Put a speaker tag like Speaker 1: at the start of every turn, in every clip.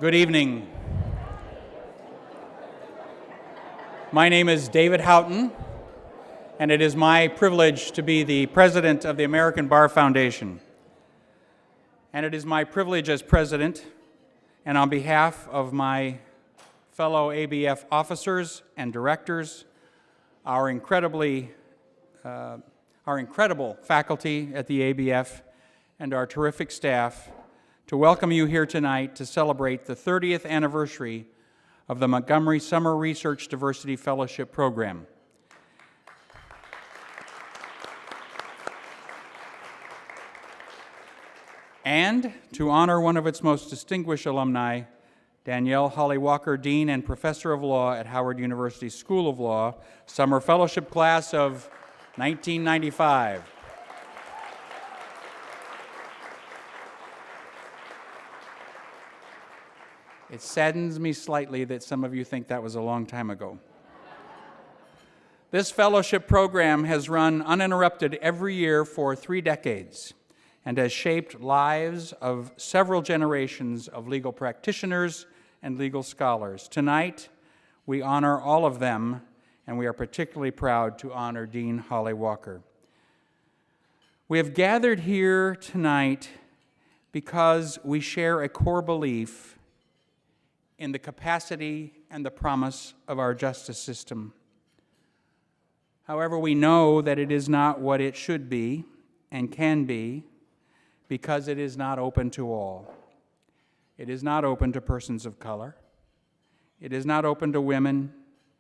Speaker 1: Good evening. My name is David Houghton, and it is my privilege to be the president of the American Bar Foundation. And it is my privilege as president, and on behalf of my fellow ABF officers and directors, our incredible faculty at the ABF, and our terrific staff, to welcome you here tonight to celebrate the 30th anniversary of the Montgomery Summer Research Diversity Fellowship Program. And to honor one of its most distinguished alumni, Danielle Holley-Walker, Dean and Professor of Law at Howard University School of Law, Summer Fellowship Class of 1995. It saddens me slightly that some of you think that was a long time ago. This fellowship program has run uninterrupted every year for 3 decades and has shaped lives of several generations of legal practitioners and legal scholars. Tonight, we honor all of them, and we are particularly proud to honor Dean Holley-Walker. We have gathered here tonight because we share a core belief in the capacity and the promise of our justice system. However, we know that it is not what it should be and can be because it is not open to all. It is not open to persons of color. It is not open to women,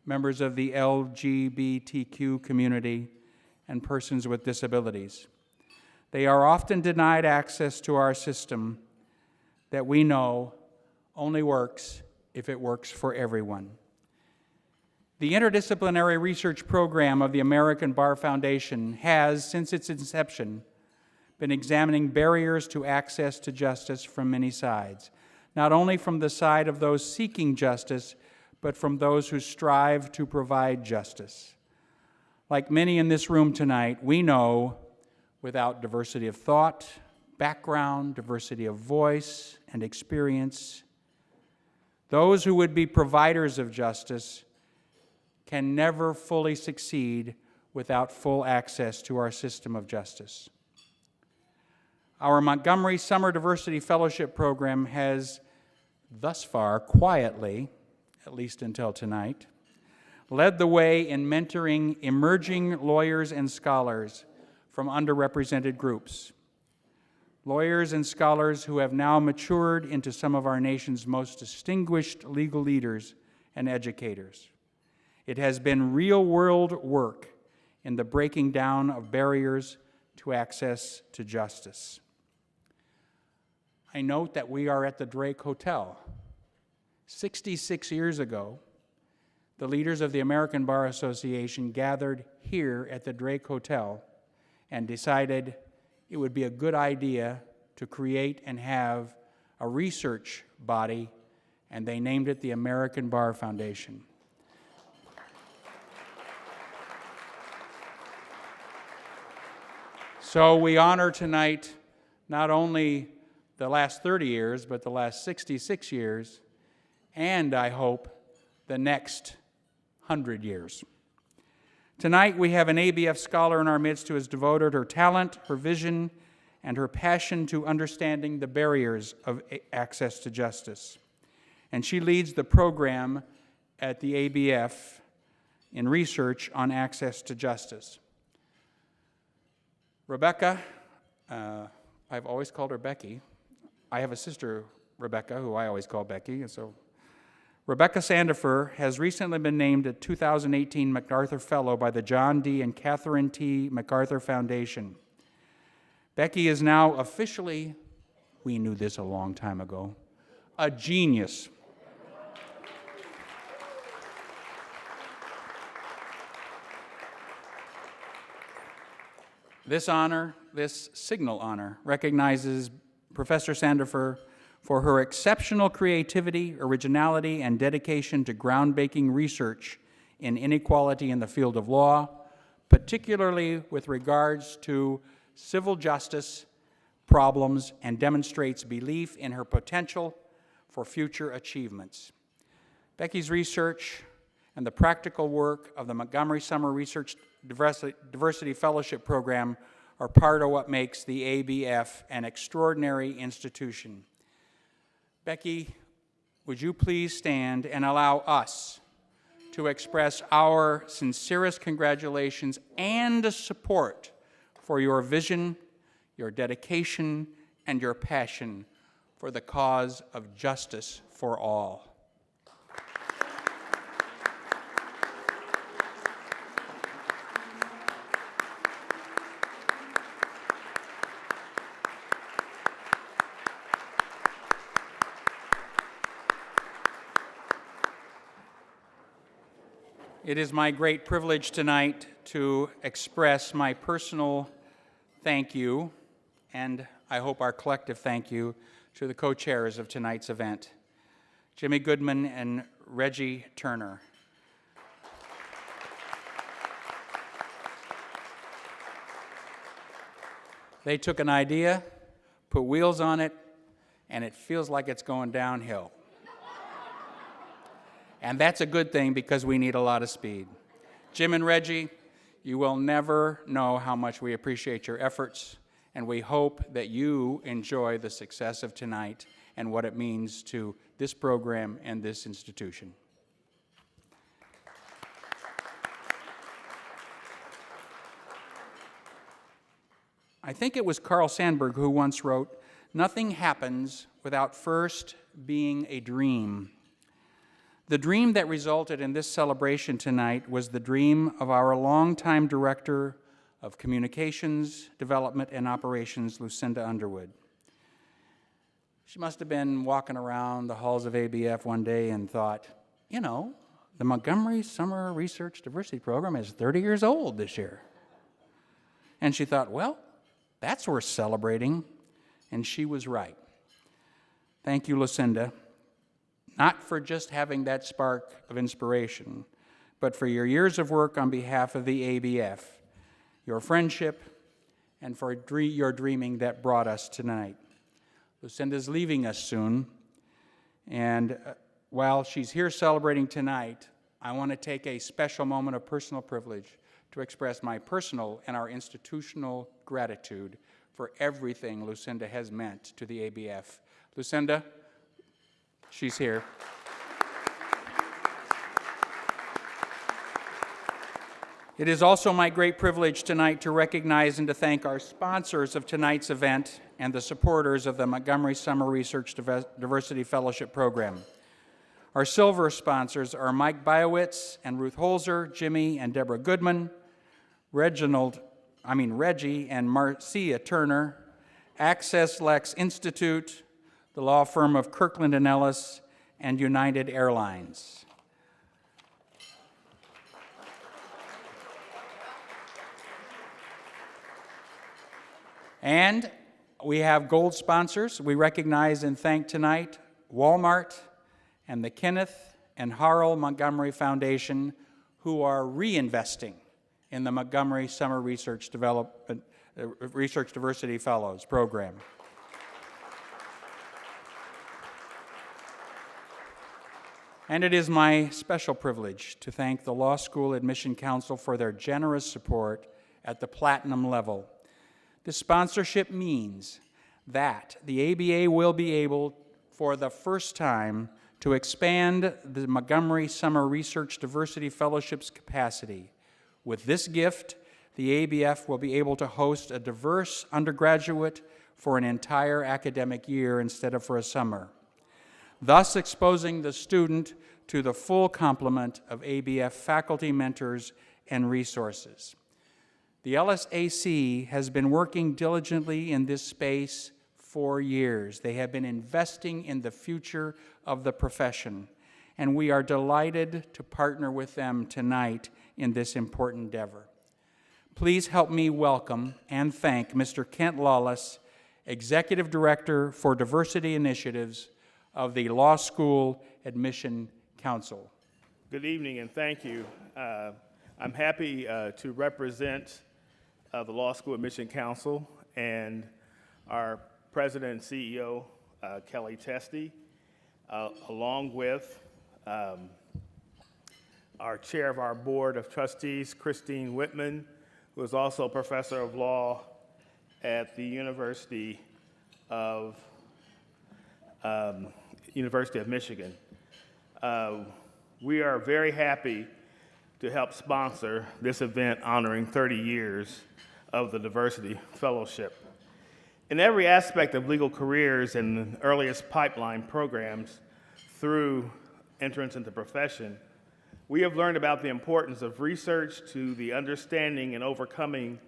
Speaker 1: members of the LGBTQ community, and persons with disabilities. They are often denied access to our system that we know only works if it works for everyone. The interdisciplinary research program of the American Bar Foundation has, since its inception, been examining barriers to access to justice from many sides, not only from the side of those seeking justice, but from those who strive to provide justice. Like many in this room tonight, we know without diversity of thought, background, diversity of voice, and experience, those who would be providers of justice can never fully succeed without full access to our system of justice. Our Montgomery Summer Diversity Fellowship Program has thus far quietly, at least until tonight, led the way in mentoring emerging lawyers and scholars from underrepresented groups. Lawyers and scholars who have now matured into some of our nation's most distinguished legal leaders and educators. It has been real-world work in the breaking down of barriers to access to justice. I note that we are at the Drake Hotel. 66 years ago, the leaders of the American Bar Association gathered here at the Drake Hotel and decided it would be a good idea to create and have a research body, and they named it the American Bar Foundation. So we honor tonight not only the last 30 years, but the last 66 years, and I hope the next 100 years. Tonight we have an ABF scholar in our midst who has devoted her talent, her vision, and her passion to understanding the barriers of access to justice. And she leads the program at the ABF in research on access to justice. Rebecca, I've always called her Becky. I have a sister, Rebecca, who I always call Becky, and so Rebecca Sandifer has recently been named a 2018 MacArthur Fellow by the John D. and Catherine T. MacArthur Foundation. Becky is now officially, we knew this a long time ago, a genius. This honor, this signal honor, recognizes Professor Sandifer for her exceptional creativity, originality, and dedication to groundbreaking research in inequality in the field of law, particularly with regards to civil justice problems, and demonstrates belief in her potential for future achievements. Becky's research and the practical work of the Montgomery Summer Research Diversity Fellowship Program are part of what makes the ABF an extraordinary institution. Becky, would you please stand and allow us to express our sincerest congratulations and support for your vision, your dedication, and your passion for the cause of justice for all. It is my great privilege tonight to express my personal thank you, and I hope our collective thank you, to the co-chairs of tonight's event, Jimmy Goodman and Reggie Turner. They took an idea, put wheels on it, and it feels like it's going downhill. And that's a good thing because we need a lot of speed. Jim and Reggie, you will never know how much we appreciate your efforts, and we hope that you enjoy the success of tonight and what it means to this program and this institution. I think it was Carl Sandburg who once wrote, "Nothing happens without first being a dream." The dream that resulted in this celebration tonight was the dream of our longtime Director of Communications, Development, and Operations, Lucinda Underwood. She must have been walking around the halls of ABF one day and thought, you know, the Montgomery Summer Research Diversity Program is 30 years old this year. And she thought, well, that's worth celebrating. And she was right. Thank you, Lucinda. Not for just having that spark of inspiration, but for your years of work on behalf of the ABF, your friendship, and for your dreaming that brought us tonight. Lucinda's leaving us soon, and while she's here celebrating tonight, I want to take a special moment of personal privilege to express my personal and our institutional gratitude for everything Lucinda has meant to the ABF. Lucinda, she's here. It is also my great privilege tonight to recognize and to thank our sponsors of tonight's event and the supporters of the Montgomery Summer Research Diversity Fellowship Program. Our silver sponsors are Mike Biowitz and Ruth Holzer, Jimmy and Deborah Goodman, Reggie and Marcia Turner, Access Lex Institute, the law firm of Kirkland & Ellis, and United Airlines. And we have gold sponsors. We recognize and thank tonight Walmart and the Kenneth and Harl Montgomery Foundation, who are reinvesting in the Montgomery Summer Research Diversity Fellows program. And it is my special privilege to thank the Law School Admission Council for their generous support at the platinum level. This sponsorship means that the ABA will be able, for the first time, to expand the Montgomery Summer Research Diversity Fellowship's capacity. With this gift, the ABF will be able to host a diverse undergraduate for an entire academic year instead of for a summer, thus exposing the student to the full complement of ABF faculty, mentors, and resources. The LSAC has been working diligently in this space for years. They have been investing in the future of the profession, and we are delighted to partner with them tonight in this important endeavor. Please help me welcome and thank Mr. Kent Lollis, Executive Director for Diversity Initiatives of the Law School Admission Council.
Speaker 2: Good evening and thank you. I'm happy to represent the Law School Admission Council and our President and CEO, Kelly Testy. along with our chair of our board of trustees, Christine Whitman, who is also a professor of law at the University of Michigan. We are very happy to help sponsor this event honoring 30 years of the Diversity Fellowship. In every aspect of legal careers and the earliest pipeline programs through entrance into profession, we have learned about the importance of research to the understanding and overcoming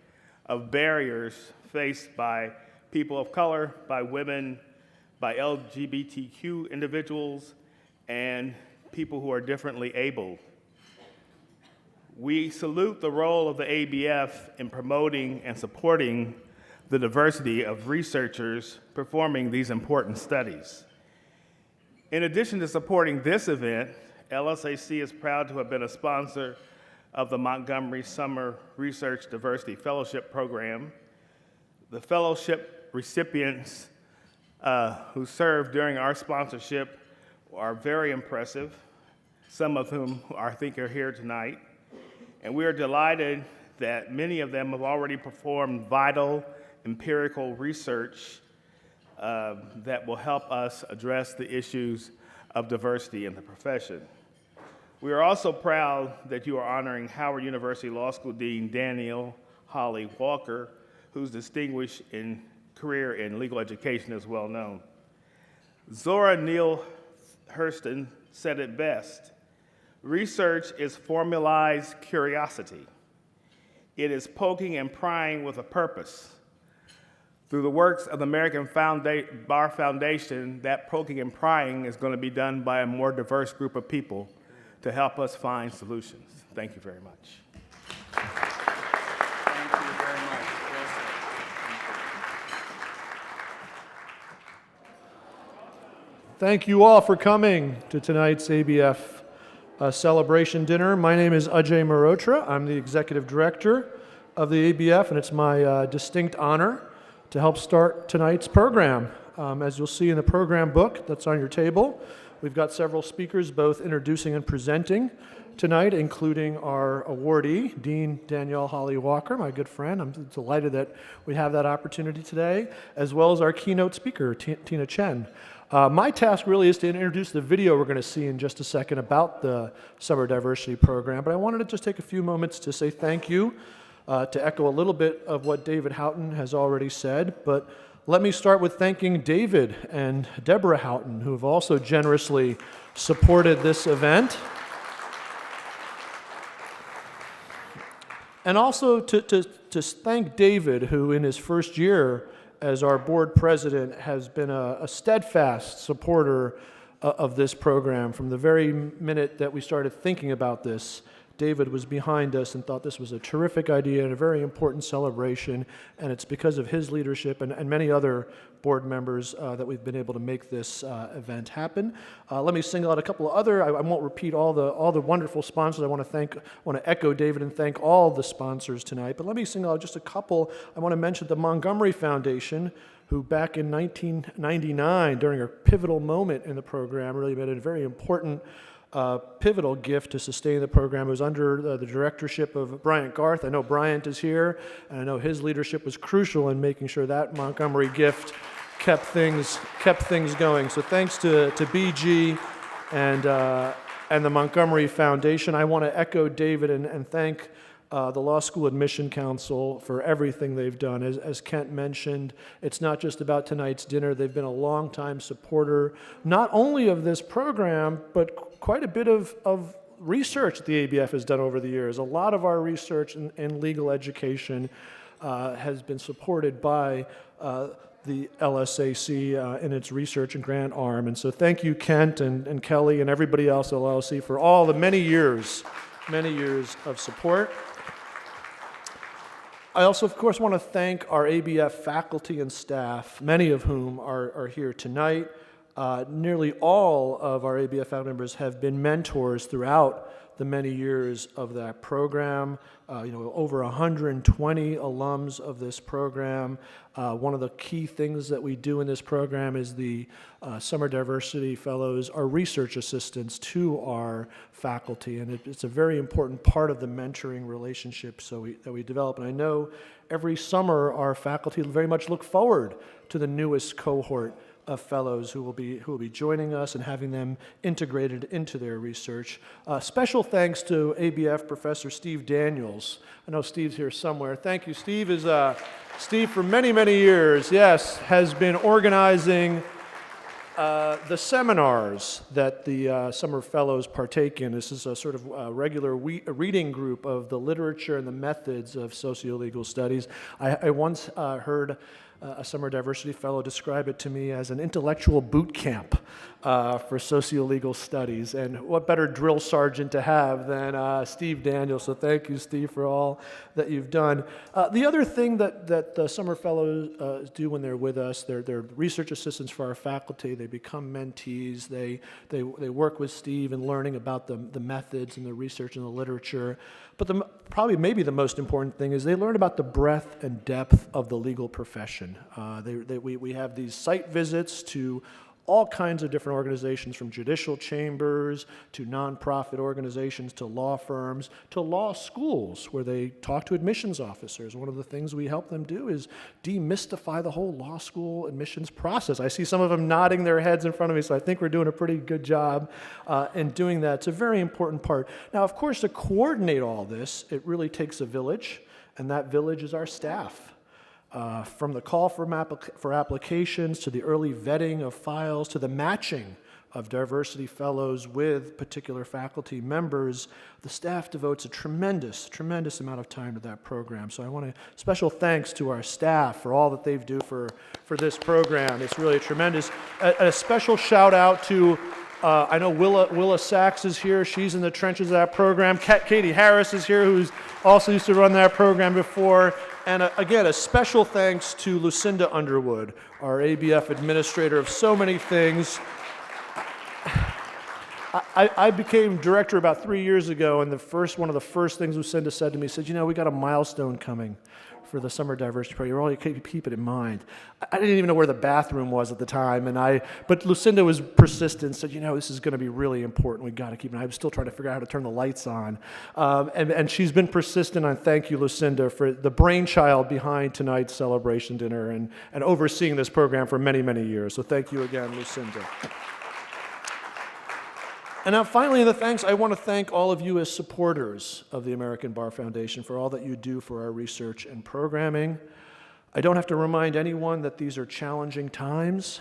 Speaker 2: of barriers faced by people of color, by women, by LGBTQ individuals, and people who are differently abled. We salute the role of the ABF in promoting and supporting the diversity of researchers performing these important studies. In addition to supporting this event, LSAC is proud to have been a sponsor of the Montgomery Summer Research Diversity Fellowship Program. The fellowship recipients who served during our sponsorship are very impressive, some of whom I think are here tonight. And we are delighted that many of them have already performed vital empirical research that will help us address the issues of diversity in the profession. We are also proud that you are honoring Howard University Law School Dean Danielle Holley-Walker, whose distinguished career in legal education is well known. Zora Neale Hurston said it best: research is formalized curiosity. It is poking and prying with a purpose. Through the works of the American Bar Foundation, that poking and prying is going to be done by a more diverse group of people to help us find solutions. Thank you very much.
Speaker 1: Thank you very much.
Speaker 3: Thank you all for coming to tonight's ABF celebration dinner. My name is Ajay Mehrotra. I'm the executive director of the ABF, and it's my distinct honor to help start tonight's program. As you'll see in the program book that's on your table, we've got several speakers both introducing and presenting tonight, including our awardee, Dean Danielle Holley-Walker, my good friend. I'm delighted that we have that opportunity today, as well as our keynote speaker, Tina Chen. My task really is to introduce the video we're going to see in just a second about the Summer Diversity Program, but I wanted to just take a few moments to say thank you, to echo a little bit of what David Houghton has already said, but let me start with thanking David and Deborah Houghton, who have also generously supported this event. And also to thank David, who in his first year as our board president has been a steadfast supporter of this program. From the very minute that we started thinking about this, David was behind us and thought this was a terrific idea and a very important celebration, and it's because of his leadership and many other board members that we've been able to make this event happen. Let me single out a couple of other, I won't repeat all the wonderful sponsors. I want to echo David and thank all the sponsors tonight, but let me single out just a couple. I want to mention the Montgomery Foundation, who back in 1999, during a pivotal moment in the program, really made a very important pivotal gift to sustain the program. It was under the directorship of Bryant Garth. I know Bryant is here, and I know his leadership was crucial in making sure that Montgomery gift kept things going. So thanks to BG and the Montgomery Foundation. I want to echo David and thank the Law School Admission Council for everything they've done. As Kent mentioned, it's not just about tonight's dinner. They've been a longtime supporter, not only of this program, but quite a bit of research that the ABF has done over the years. A lot of our research in legal education has been supported by the LSAC in its research and grant arm. And so thank you, Kent and Kelly and everybody else at LLC for all the many years of support. I also, of course, want to thank our ABF faculty and staff, many of whom are here tonight. Nearly all of our ABF faculty members have been mentors throughout the many years of that program. Over 120 alums of this program. One of the key things that we do in this program is the Summer Diversity Fellows are research assistants to our faculty, and it's a very important part of the mentoring relationship that we develop. And I know every summer our faculty very much look forward to the newest cohort of fellows who will be joining us and having them integrated into their research. Special thanks to ABF Professor Steve Daniels. I know Steve's here somewhere. Thank you. Steve for many, many years, yes, has been organizing the seminars that the summer fellows partake in. This is a sort of regular reading group of the literature and the methods of socio-legal studies. I once heard a summer diversity fellow describe it to me as an intellectual boot camp for socio-legal studies. And what better drill sergeant to have than Steve Daniels. So thank you, Steve, for all that you've done. The other thing that the summer fellows do when they're with us, they're research assistants for our faculty. They become mentees. They work with Steve in learning about the methods and the research and the literature. But probably maybe the most important thing is they learn about the breadth and depth of the legal profession. We have these site visits to all kinds of different organizations, from judicial chambers to nonprofit organizations to law firms to law schools, where they talk to admissions officers. One of the things we help them do is demystify the whole law school admissions process. I see some of them nodding their heads in front of me, so I think we're doing a pretty good job in doing that. It's a very important part. Now, of course, to coordinate all this, it really takes a village, and that village is our staff. From the call for applications to the early vetting of files to the matching of diversity fellows with particular faculty members, the staff devotes a tremendous amount of time to that program. So I want special thanks to our staff for all that they do for this program. It's really tremendous. A special shout out to I know Willa Sachs is here. She's in the trenches of that program. Katie Harris is here, who's also used to run that program before. And again, a special thanks to Lucinda Underwood, our ABF administrator of so many things. I became director about 3 years ago, and one of the first things Lucinda said to me, we got a milestone coming for the Summer Diversity Program. You really keep it in mind. I didn't even know where the bathroom was at the time, but Lucinda was persistent, said, this is going to be really important. We got to keep it. I was still trying to figure out how to turn the lights on. And she's been persistent, and thank you, Lucinda, for the brainchild behind tonight's celebration dinner and overseeing this program for many, many years. So thank you again, Lucinda. And now finally, I want to thank all of you as supporters of the American Bar Foundation for all that you do for our research and programming. I don't have to remind anyone that these are challenging times,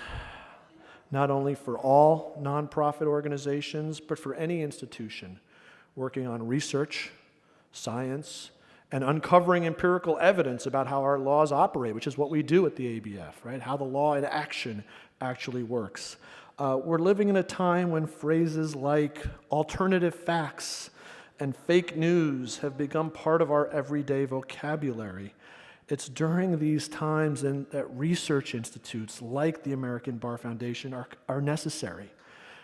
Speaker 3: not only for all nonprofit organizations, but for any institution working on research, science, and uncovering empirical evidence about how our laws operate, which is what we do at the ABF, right? How the law in action actually works. We're living in a time when phrases like alternative facts and fake news have become part of our everyday vocabulary. It's during these times that research institutes like the American Bar Foundation are necessary.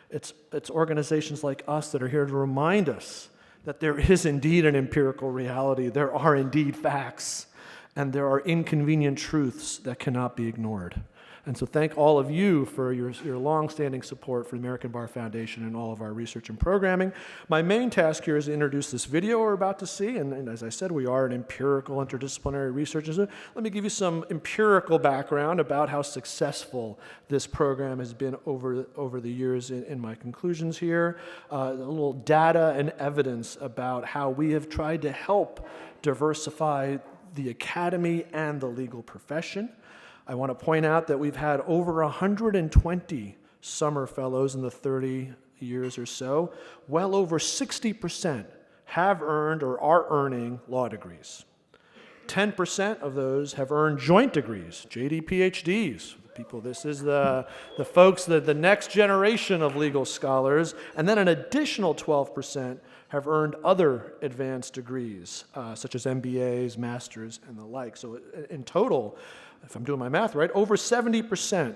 Speaker 3: It's organizations like us that are here to remind us that there is indeed an empirical reality, there are indeed facts, and there are inconvenient truths that cannot be ignored. And so thank all of you for your long-standing support for the American Bar Foundation and all of our research and programming. My main task here is to introduce this video we're about to see, and as I said, we are an empirical interdisciplinary research institute. Let me give you some empirical background about how successful this program has been over the years in my conclusions here. A little data and evidence about how we have tried to help diversify the academy and the legal profession. I want to point out that we've had over 120 summer fellows in the 30 years or so. Well over 60% have earned or are earning law degrees. 10% of those have earned joint degrees, JD PhDs. This is the folks, the next generation of legal scholars. And then an additional 12% have earned other advanced degrees, such as MBAs, masters, and the like. So in total, if I'm doing my math right, over 70%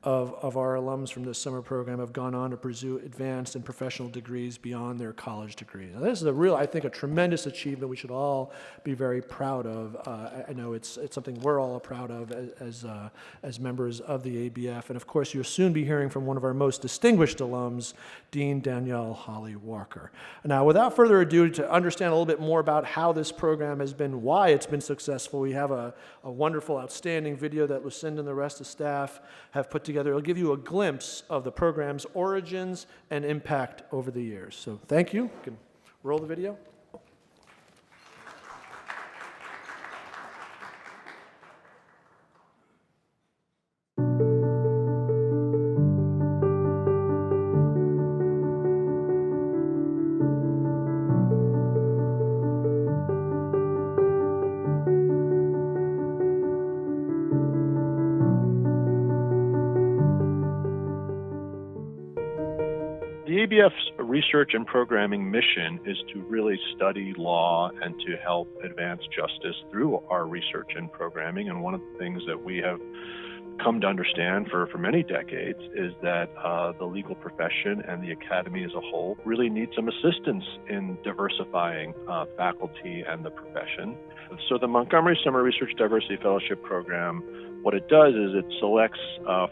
Speaker 3: of our alums from this summer program have gone on to pursue advanced and professional degrees beyond their college degrees. Now, this is I think, a tremendous achievement we should all be very proud of. I know it's something we're all proud of as members of the ABF. And of course, you'll soon be hearing from one of our most distinguished alums, Dean Danielle Holley-Walker. Now, without further ado, to understand a little bit more about how this program has been, why it's been successful, we have a wonderful, outstanding video that Lucinda and the rest of staff have put together. It'll give you a glimpse of the program's origins and impact over the years. So thank you. You can roll the video.
Speaker 4: The ABF's research and programming mission is to really study law and to help advance justice through our research and programming. And one of the things that we have come to understand for many decades is that the legal profession and the academy as a whole really need some assistance in diversifying faculty and the profession. So the Montgomery Summer Research Diversity Fellowship Program, what it does is it selects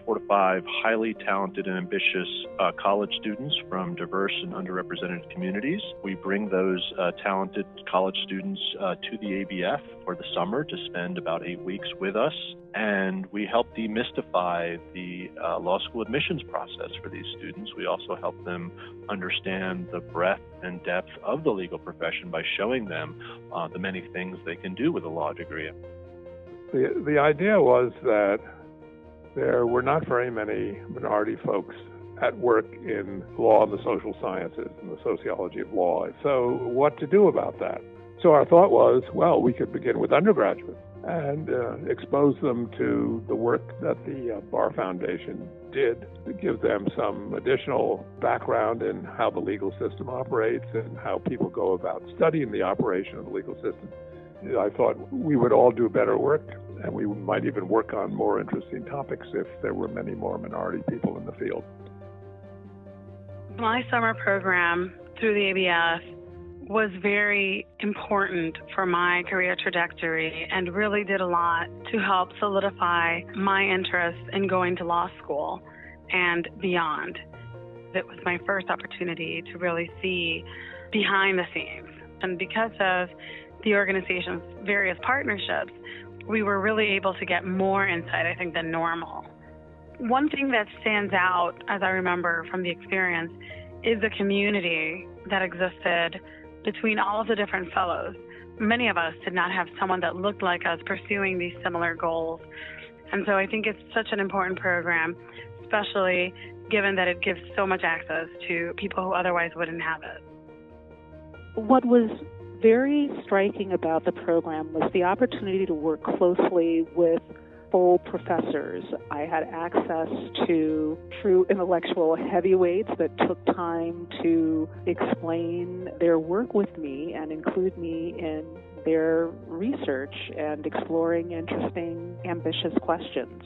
Speaker 4: 4 to 5 highly talented and ambitious college students from diverse and underrepresented communities. We bring those talented college students to the ABF for the summer to spend about 8 weeks with us, and we help demystify the law school admissions process for these students. We also help them understand the breadth and depth of the legal profession by showing them the many things they can do with a law degree.
Speaker 5: The idea was that there were not very many minority folks at work in law and the social sciences and the sociology of law. So what to do about that? So our thought was, well, we could begin with undergraduates and expose them to the work that the Bar Foundation did to give them some additional background in how the legal system operates and how people go about studying the operation of the legal system. I thought we would all do better work, and we might even work on more interesting topics if there were many more minority people in the field.
Speaker 6: My summer program through the ABF was very important for my career trajectory and really did a lot to help solidify my interest in going to law school and beyond. It was my first opportunity to really see behind the scenes. And because of the organization's various partnerships, we were really able to get more insight, I think, than normal. One thing that stands out, as I remember from the experience, is the community that existed between all of the different fellows. Many of us did not have someone that looked like us pursuing these similar goals. And so I think it's such an important program, especially given that it gives so much access to people who otherwise wouldn't have it.
Speaker 7: What was very striking about the program was the opportunity to work closely with full professors. I had access to true intellectual heavyweights that took time to explain their work with me and include me in their research and exploring interesting, ambitious questions.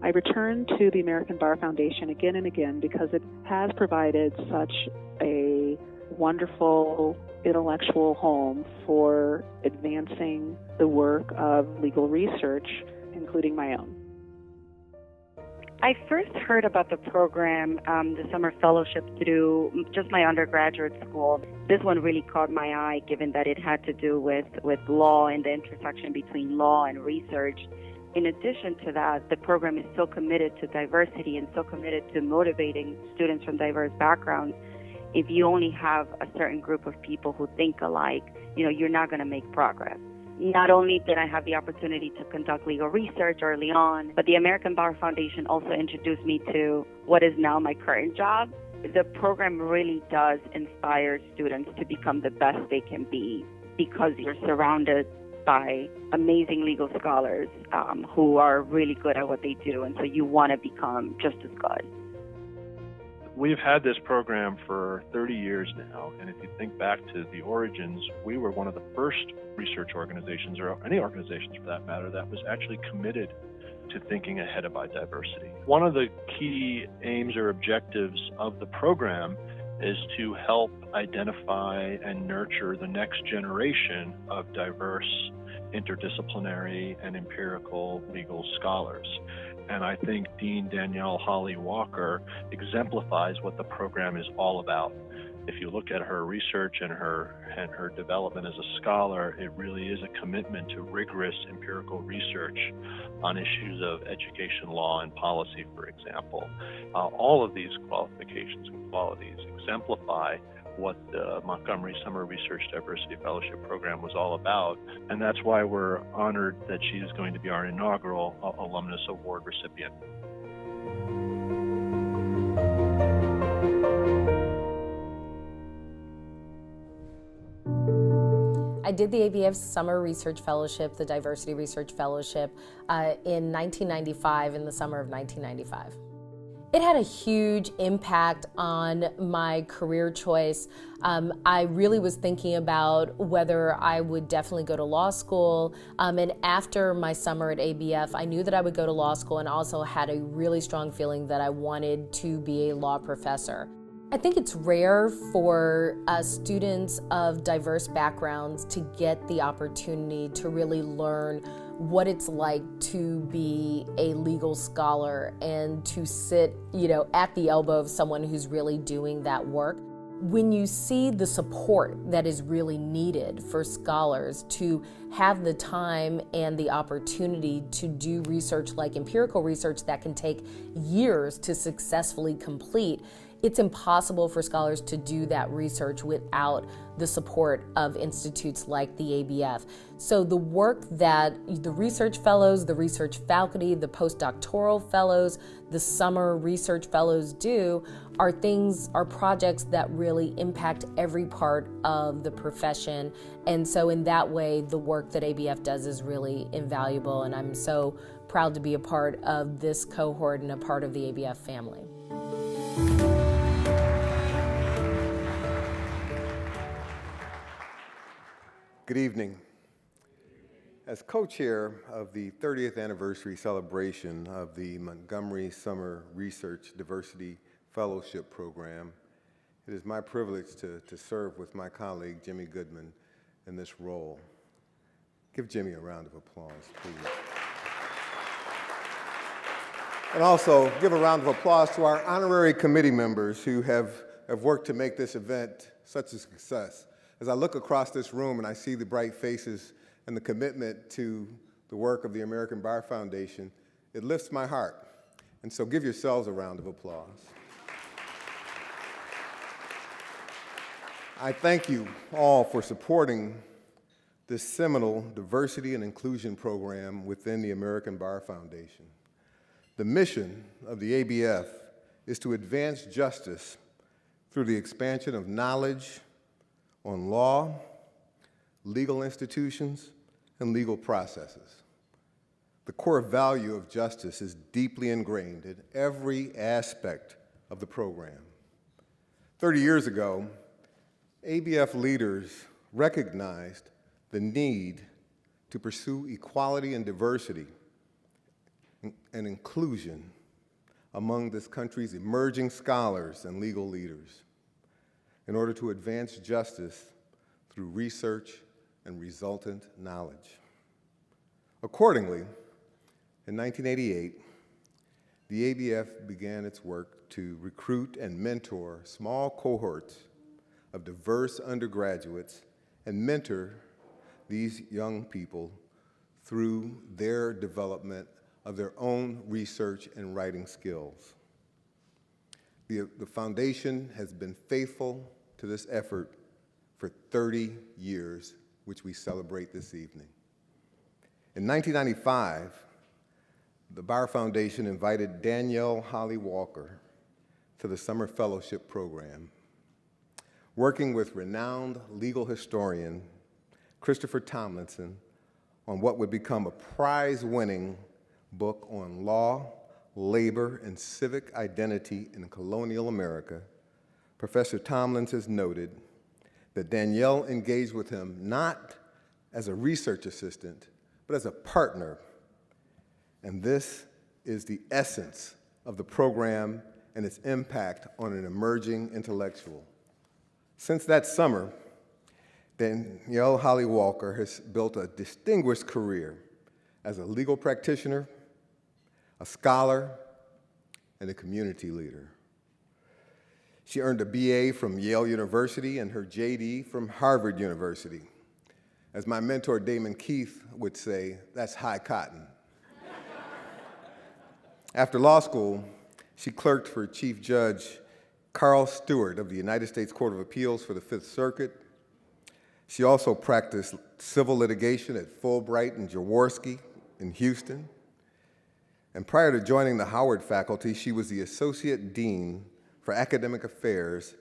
Speaker 7: I returned to the American Bar Foundation again and again because it has provided such a wonderful intellectual home for advancing the work of legal research, including my own.
Speaker 8: I first heard about the program, the summer fellowship, through just my undergraduate school. This one really caught my eye, given that it had to do with law and the intersection between law and research. In addition to that, the program is so committed to diversity and so committed to motivating students from diverse backgrounds. If you only have a certain group of people who think alike, you're not going to make progress. Not only did I have the opportunity to conduct legal research early on, but the American Bar Foundation also introduced me to what is now my current job. The program really does inspire students to become the best they can be because you're surrounded by amazing legal scholars who are really good at what they do, and so you want to become just as good.
Speaker 4: We've had this program for 30 years now, and if you think back to the origins, we were one of the first research organizations, or any organizations for that matter, that was actually committed to thinking ahead about diversity. One of the key aims or objectives of the program is to help identify and nurture the next generation of diverse, interdisciplinary, and empirical legal scholars. And I think Dean Danielle Holley-Walker exemplifies what the program is all about. If you look at her research and her development as a scholar, it really is a commitment to rigorous empirical research on issues of education, law, and policy, for example. All of these qualifications and qualities exemplify what the Montgomery Summer Research Diversity Fellowship Program was all about, and that's why we're honored that she is going to be our inaugural Alumnus Award recipient.
Speaker 9: I did the ABF Summer Research Fellowship, the Diversity Research Fellowship, in 1995, in the summer of 1995. It had a huge impact on my career choice. I really was thinking about whether I would definitely go to law school. And after my summer at ABF, I knew that I would go to law school, and also had a really strong feeling that I wanted to be a law professor. I think it's rare for students of diverse backgrounds to get the opportunity to really learn what it's like to be a legal scholar and to sit, at the elbow of someone who's really doing that work. When you see the support that is really needed for scholars to have the time and the opportunity to do research like empirical research that can take years to successfully complete, it's impossible for scholars to do that research without the support of institutes like the ABF. So the work that the research fellows, the research faculty, the postdoctoral fellows, the summer research fellows do are projects that really impact every part of the profession. And so in that way, the work that ABF does is really invaluable. And I'm so proud to be a part of this cohort and a part of the ABF family.
Speaker 10: Good evening. As co-chair of the 30th anniversary celebration of the Montgomery Summer Research Diversity Fellowship Program, it is my privilege to serve with my colleague, Jimmy Goodman, in this role. Give Jimmy a round of applause, please. And also, give a round of applause to our honorary committee members who have worked to make this event such a success. As I look across this room and I see the bright faces and the commitment to the work of the American Bar Foundation, it lifts my heart. And so give yourselves a round of applause. I thank you all for supporting this seminal diversity and inclusion program within the American Bar Foundation. The mission of the ABF is to advance justice through the expansion of knowledge on law, legal institutions, and legal processes. The core value of justice is deeply ingrained in every aspect of the program. 30 years ago, ABF leaders recognized the need to pursue equality and diversity and inclusion among this country's emerging scholars and legal leaders in order to advance justice through research and resultant knowledge. Accordingly, in 1988, the ABF began its work to recruit and mentor small cohorts of diverse undergraduates and mentor these young people through their development of their own research and writing skills. The foundation has been faithful to this effort for 30 years, which we celebrate this evening. In 1995, the Bar Foundation invited Danielle Holley-Walker to the Summer Fellowship Program, working with renowned legal historian Christopher Tomlinson on what would become a prize-winning book on law, Labor, and Civic Identity in Colonial America, Professor Tomlins has noted that Danielle engaged with him not as a research assistant, but as a partner. And this is the essence of the program and its impact on an emerging intellectual. Since that summer, Danielle Holley-Walker has built a distinguished career as a legal practitioner, a scholar, and a community leader. She earned a BA from Yale University and her JD from Harvard University. As my mentor Damon Keith would say, that's high cotton. After law school, she clerked for Chief Judge Carl Stewart of the United States Court of Appeals for the Fifth Circuit. She also practiced civil litigation at Fulbright and Jaworski in Houston. And prior to joining the Howard faculty, she was the Associate Dean for Academic Affairs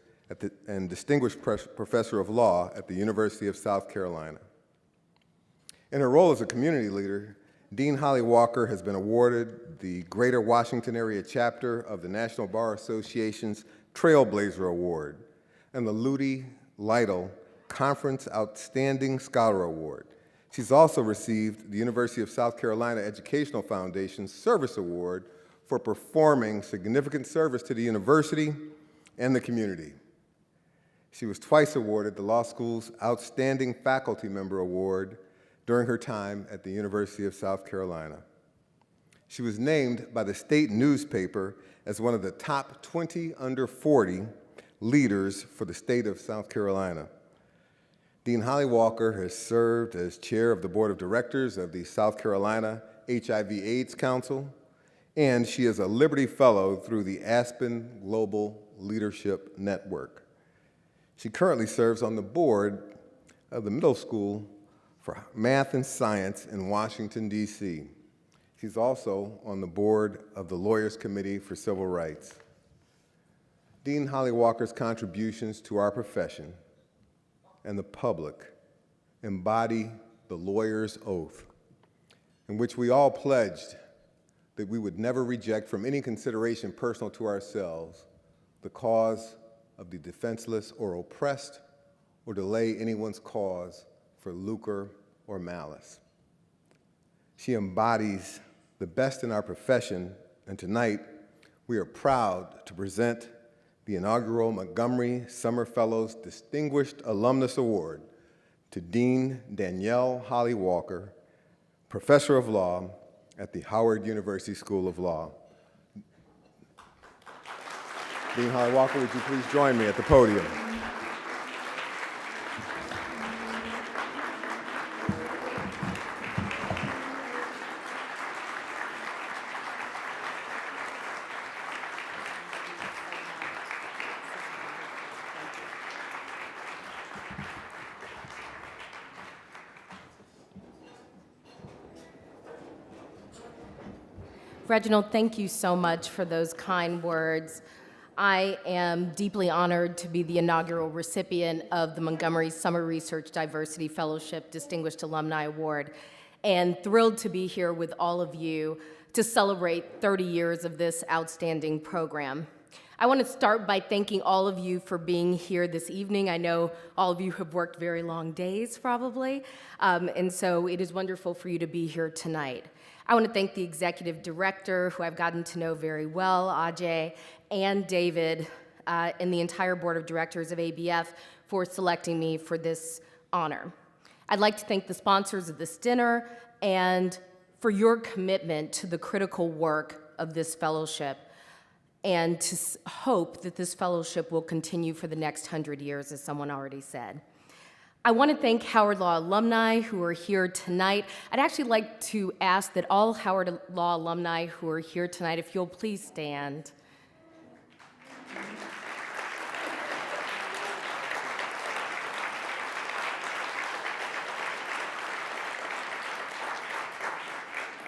Speaker 10: and Distinguished Professor of Law at the University of South Carolina. In her role as a community leader, Dean Holley-Walker has been awarded the Greater Washington Area Chapter of the National Bar Association's Trailblazer Award and the Lutie Lytle Conference Outstanding Scholar Award. She's also received the University of South Carolina Educational Foundation's Service Award for performing significant service to the university and the community. She was twice awarded the law school's Outstanding Faculty Member Award during her time at the University of South Carolina. She was named by the state newspaper as one of the top 20 under 40 leaders for the state of South Carolina. Dean Holley-Walker has served as chair of the board of directors of the South Carolina HIV/AIDS Council, and she is a Liberty Fellow through the Aspen Global Leadership Network. She currently serves on the board of the Middle School for Math and Science in Washington, D.C. She's also on the board of the Lawyers Committee for Civil Rights. Dean Holley-Walker's contributions to our profession and the public embody the lawyer's oath, in which we all pledged that we would never reject from any consideration personal to ourselves the cause of the defenseless or oppressed, or delay anyone's cause for lucre or malice. She embodies the best in our profession, and tonight we are proud to present the inaugural Montgomery Summer Fellows Distinguished Alumnus Award to Dean Danielle Holley-Walker, Professor of Law at the Howard University School of Law. Dean Holley-Walker, would you please join me at the podium?
Speaker 9: Reginald, thank you so much for those kind words. I am deeply honored to be the inaugural recipient of the Montgomery Summer Research Diversity Fellowship Distinguished Alumni Award, and thrilled to be here with all of you to celebrate 30 years of this outstanding program. I want to start by thanking all of you for being here this evening. I know all of you have worked very long days, probably, and so it is wonderful for you to be here tonight. I want to thank the executive director, who I've gotten to know very well, Ajay, and David, and the entire board of directors of ABF for selecting me for this honor. I'd like to thank the sponsors of this dinner and for your commitment to the critical work of this fellowship, and to hope that this fellowship will continue for the next 100 years, as someone already said. I want to thank Howard Law alumni who are here tonight. I'd actually like to ask that all Howard Law alumni who are here tonight, if you'll please stand.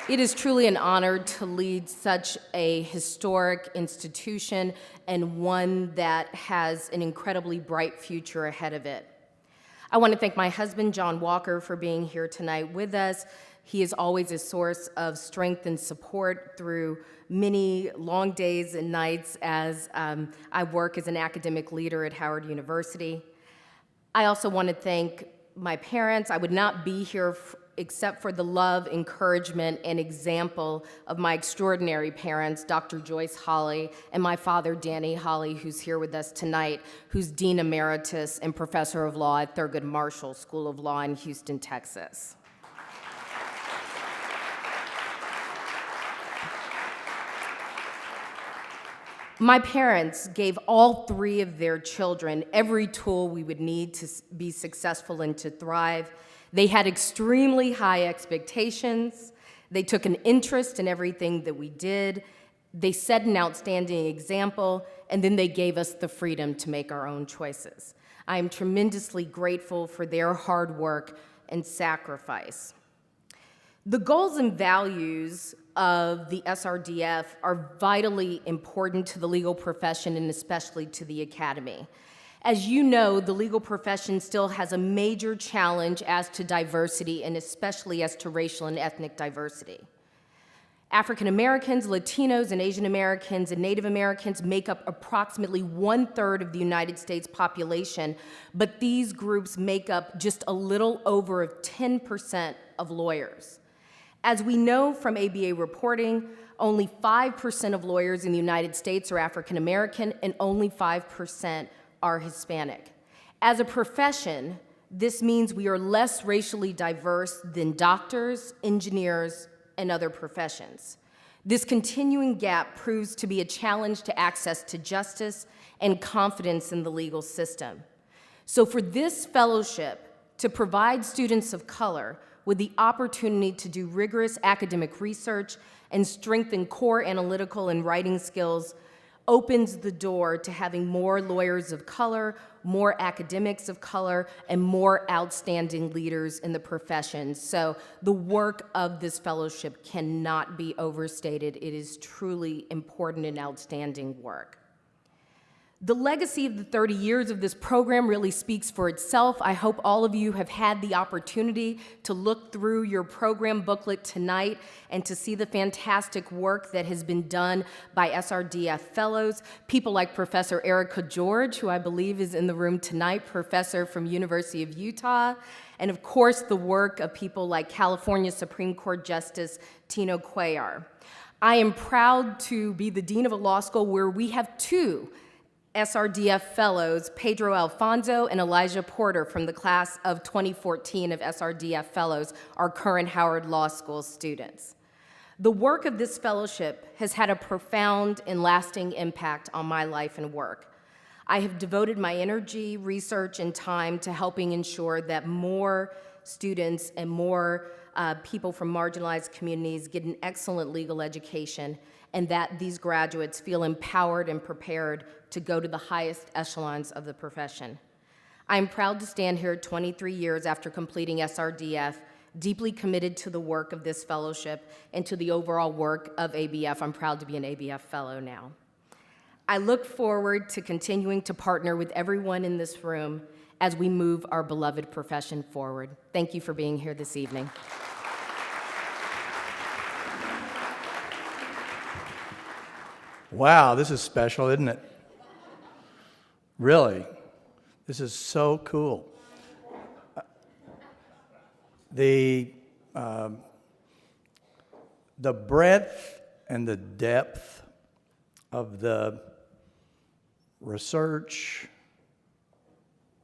Speaker 9: It is truly an honor to lead such a historic institution, and one that has an incredibly bright future ahead of it. I want to thank my husband, John Walker, for being here tonight with us. He is always a source of strength and support through many long days and nights as I work as an academic leader at Howard University. I also want to thank my parents. I would not be here except for the love, encouragement, and example of my extraordinary parents, Dr. Joyce Holley, and my father, Danny Holley, who's here with us tonight, who's Dean Emeritus and Professor of Law at Thurgood Marshall School of Law in Houston, Texas. My parents gave all three of their children every tool we would need to be successful and to thrive. They had extremely high expectations. They took an interest in everything that we did. They set an outstanding example, and then they gave us the freedom to make our own choices. I am tremendously grateful for their hard work and sacrifice. The goals and values of the SRDF are vitally important to the legal profession and especially to the academy. As you know, the legal profession still has a major challenge as to diversity and especially as to racial and ethnic diversity. African Americans, Latinos, and Asian Americans and Native Americans make up approximately 1/3 of the United States population, but these groups make up just a little over 10% of lawyers. As we know from ABA reporting, only 5% of lawyers in the United States are African American and only 5% are Hispanic. As a profession, this means we are less racially diverse than doctors, engineers, and other professions. This continuing gap proves to be a challenge to access to justice and confidence in the legal system. So for this fellowship to provide students of color with the opportunity to do rigorous academic research and strengthen core analytical and writing skills opens the door to having more lawyers of color, more academics of color, and more outstanding leaders in the profession. So the work of this fellowship cannot be overstated. It is truly important and outstanding work. The legacy of the 30 years of this program really speaks for itself. I hope all of you have had the opportunity to look through your program booklet tonight and to see the fantastic work that has been done by SRDF fellows, people like Professor ERIKA George, who I believe is in the room tonight, professor from University of Utah, and of course the work of people like California Supreme Court Justice Tino Cuellar. I am proud to be the dean of a law school where we have two SRDF fellows, Pedro Alfonso and Elijah Porter from the class of 2014 of SRDF fellows, our current Howard Law School students. The work of this fellowship has had a profound and lasting impact on my life and work. I have devoted my energy, research, and time to helping ensure that more students and more people from marginalized communities get an excellent legal education and that these graduates feel empowered and prepared to go to the highest echelons of the profession. I am proud to stand here 23 years after completing SRDF, deeply committed to the work of this fellowship and to the overall work of ABF. I'm proud to be an ABF fellow now. I look forward to continuing to partner with everyone in this room as we move our beloved profession forward. Thank you for being here this evening.
Speaker 3: Wow, this is special, isn't it? Really, this is so cool. The breadth and the depth of the research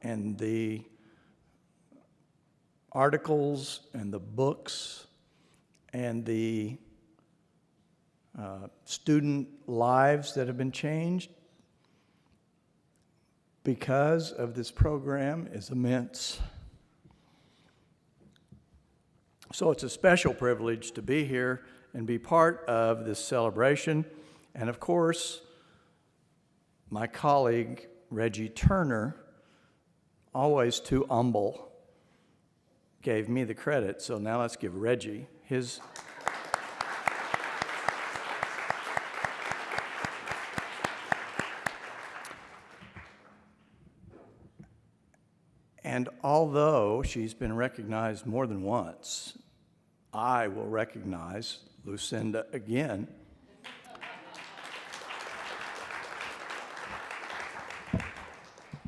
Speaker 3: and the articles and the books and the student lives that have been changed because of this program is immense. So it's a special privilege to be here and be part of this celebration. And of course, my colleague, Reggie Turner, always too humble, gave me the credit. So now let's give Reggie his. And although she's been recognized more than once,
Speaker 11: I will recognize Lucinda again.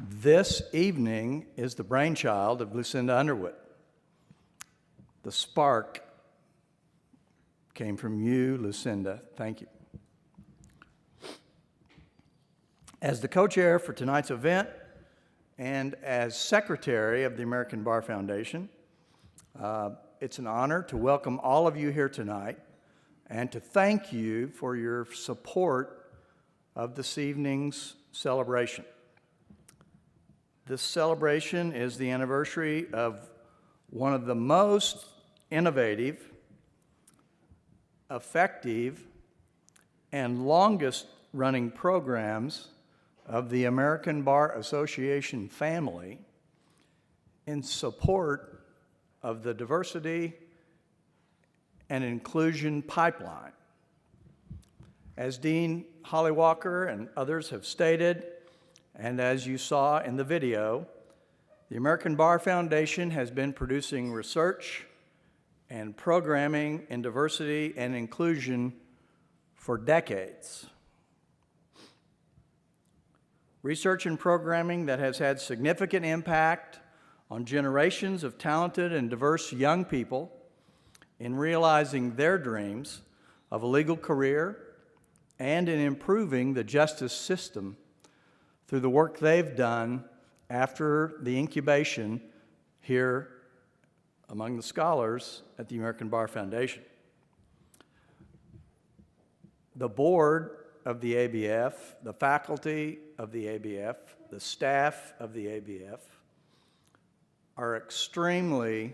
Speaker 11: This evening is the brainchild of Lucinda Underwood. The spark came from you, Lucinda. Thank you. As the co-chair for tonight's event and as secretary of the American Bar Foundation, it's an honor to welcome all of you here tonight and to thank you for your support of this evening's celebration. This celebration is the anniversary of one of the most innovative, effective, and longest-running programs of the American Bar Association family in support of the diversity and inclusion pipeline. As Dean Holley-Walker and others have stated, and as you saw in the video, the American Bar Foundation has been producing research and programming in diversity and inclusion for decades. Research and programming that has had significant impact on generations of talented and diverse young people in realizing their dreams of a legal career and in improving the justice system through the work they've done after the incubation here among the scholars at the American Bar Foundation. The board of the ABF, the faculty of the ABF, the staff of the ABF are extremely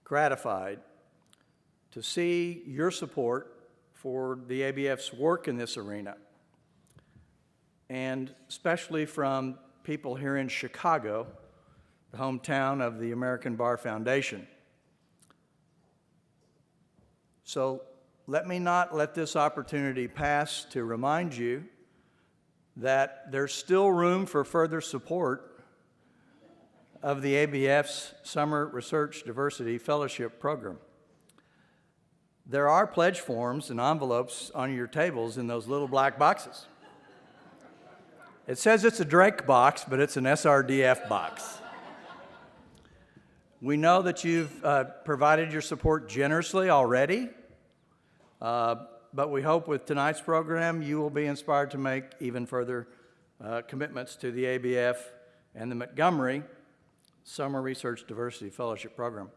Speaker 11: gratified to see your support for the ABF's work in this arena, and especially from people here in Chicago, the hometown of the American Bar Foundation. So let me not let this opportunity pass to remind you that there's still room for further support of the ABF's Summer Research Diversity Fellowship Program. There are pledge forms and envelopes on your tables in those little black boxes. It says it's a Drake box, but it's an SRDF box. We know that you've provided your support generously already, but we hope with tonight's program you will be inspired to make even further commitments to the ABF and the Montgomery Summer Research Diversity Fellowship Program.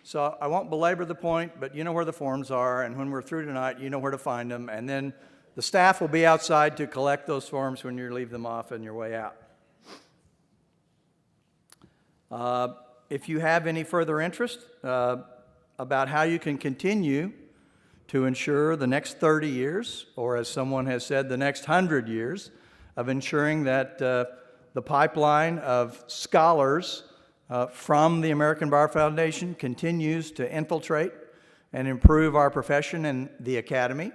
Speaker 11: So I won't belabor the point, but you know where the forms are, and when we're through tonight, you know where to find them, and then the staff will be outside to collect those forms when you leave them off on your way out. If you have any further interest about how you can continue to ensure the next 30 years, or as someone has said, the next 100 years, of ensuring that the pipeline of scholars from the American Bar Foundation continues to infiltrate and improve our profession and the academy,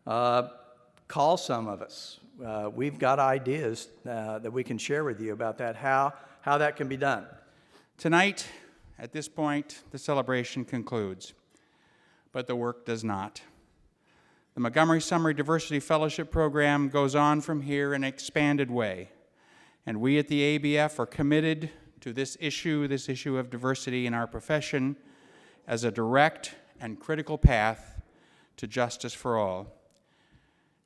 Speaker 11: call some of us. We've got ideas that we can share with you about that, how that can be done.
Speaker 1: Tonight, at this point, the celebration concludes, but the work does not. The Montgomery Summer Diversity Fellowship Program goes on from here in an expanded way, and we at the ABF are committed to this issue of diversity in our profession, as a direct and critical path to justice for all.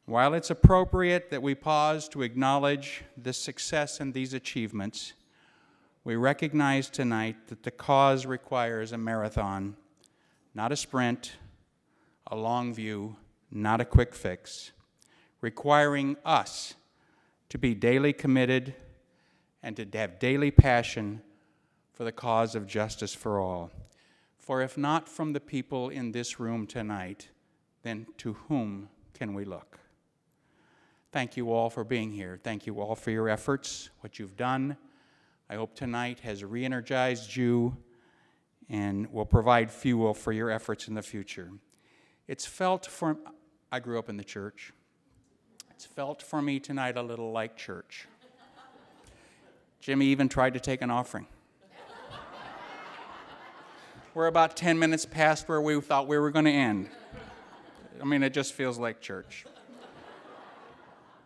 Speaker 1: While it's appropriate that we pause to acknowledge this success and these achievements, we recognize tonight that the cause requires a marathon, not a sprint, a long view, not a quick fix, requiring us to be daily committed and to have daily passion for the cause of justice for all. For if not from the people in this room tonight, then to whom can we look? Thank you all for being here. Thank you all for your efforts, what you've done. I hope tonight has re-energized you and will provide fuel for your efforts in the future. It's felt for, I grew up in the church. It's felt for me tonight a little like church. Jimmy even tried to take an offering. We're about 10 minutes past where we thought we were going to end. I mean, it just feels like church.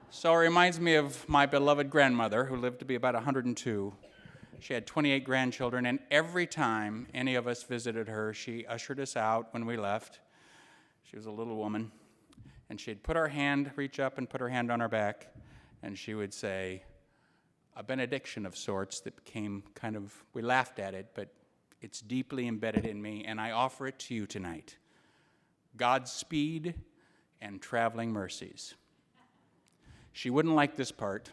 Speaker 1: So it reminds me of my beloved grandmother, who lived to be about 102. She had 28 grandchildren, and every time any of us visited her, she ushered us out when we left. She was a little woman, and she'd reach up and put her hand on our back, and she would say a benediction of sorts that became we laughed at it, but it's deeply embedded in me, and I offer it to you tonight. Godspeed and traveling mercies. She wouldn't like this part,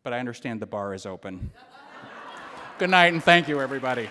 Speaker 1: but I understand the bar is open. Good night, and thank you, everybody.